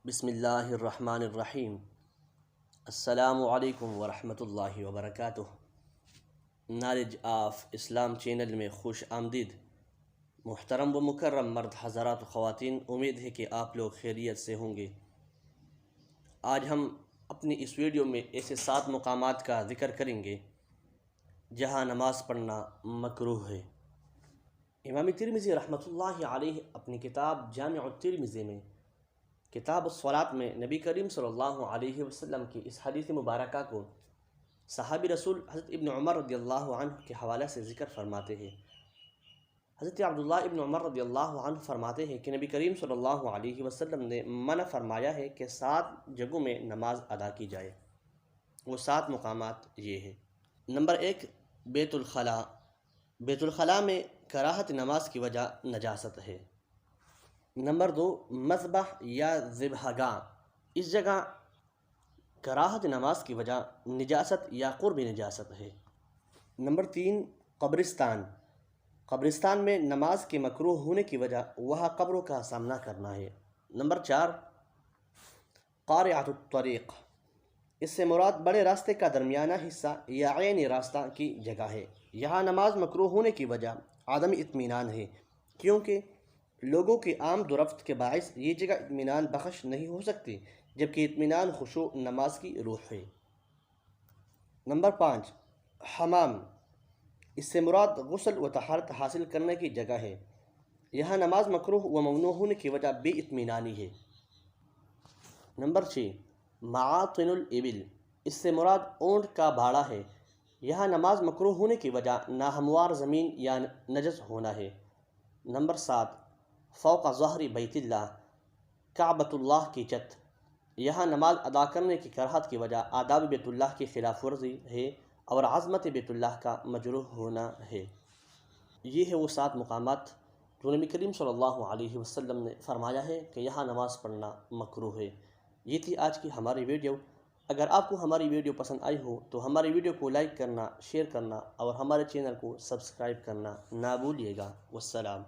بسم اللہ الرحمن الرحیم۔ السلام علیکم ورحمۃ اللہ وبرکاتہ۔ نالج آف اسلام چینل میں خوش آمدید۔ محترم و مکرم مرد حضرات و خواتین، امید ہے کہ آپ لوگ خیریت سے ہوں گے۔ آج ہم اپنی اس ویڈیو میں ایسے 7 مقامات کا ذکر کریں گے جہاں نماز پڑھنا مکروہ ہے۔ امام ترمذی رحمۃ اللہ علیہ اپنی کتاب جامع الترمذی میں کتاب الصلاۃ میں نبی کریم صلی اللہ علیہ وسلم کی اس حدیث مبارکہ کو صحابی رسول حضرت ابن عمر رضی اللہ عنہ کے حوالے سے ذکر فرماتے ہیں۔ حضرت عبداللہ ابن عمر رضی اللہ عنہ فرماتے ہیں کہ نبی کریم صلی اللہ علیہ وسلم نے منع فرمایا ہے کہ 7 جگہوں میں نماز ادا کی جائے۔ وہ 7 مقامات یہ ہیں۔ نمبر 1، بیت الخلاء۔ بیت الخلاء میں کراہت نماز کی وجہ نجاست ہے۔ نمبر 2، مذبح یا ذبح گاہ۔ اس جگہ کراہت نماز کی وجہ نجاست یا قرب نجاست ہے۔ نمبر 3، قبرستان۔ قبرستان میں نماز کے مکروہ ہونے کی وجہ وہاں قبروں کا سامنا کرنا ہے۔ نمبر 4، قارعۃ الطریق۔ اس سے مراد بڑے راستے کا درمیانہ حصہ یا عینی راستہ کی جگہ ہے۔ یہاں نماز مکروہ ہونے کی وجہ عدم اطمینان ہے، کیونکہ لوگوں کی آمد و رفت کے باعث یہ جگہ اطمینان بخش نہیں ہو سکتی، جبکہ اطمینان خشوع نماز کی روح ہے۔ نمبر 5، حمام۔ اس سے مراد غسل و طہارت حاصل کرنے کی جگہ ہے۔ یہاں نماز مکروہ و ممنوع ہونے کی وجہ بے اطمینانی ہے۔ نمبر 6، معاطن الابل۔ اس سے مراد اونٹ کا باڑہ ہے۔ یہاں نماز مکروہ ہونے کی وجہ ناہموار زمین یا نجس ہونا ہے۔ نمبر 7، فوق ظہر بیت اللہ۔ کعبۃ اللہ کی چھت۔ یہاں نماز ادا کرنے کی کراہت کی وجہ آداب بیت اللہ کی خلاف ورزی ہے اور عظمت بیت اللہ کا مجروح ہونا ہے۔ یہ ہے وہ 7 مقامات جو نبی کریم صلی اللہ علیہ وسلم نے فرمایا ہے کہ یہاں نماز پڑھنا مکروہ ہے۔ یہ تھی آج کی ہماری ویڈیو۔ اگر آپ کو ہماری ویڈیو پسند آئی ہو تو ہماری ویڈیو کو لائک کرنا، شیئر کرنا اور ہمارے چینل کو سبسکرائب کرنا نہ بھولیے گا۔ والسلام۔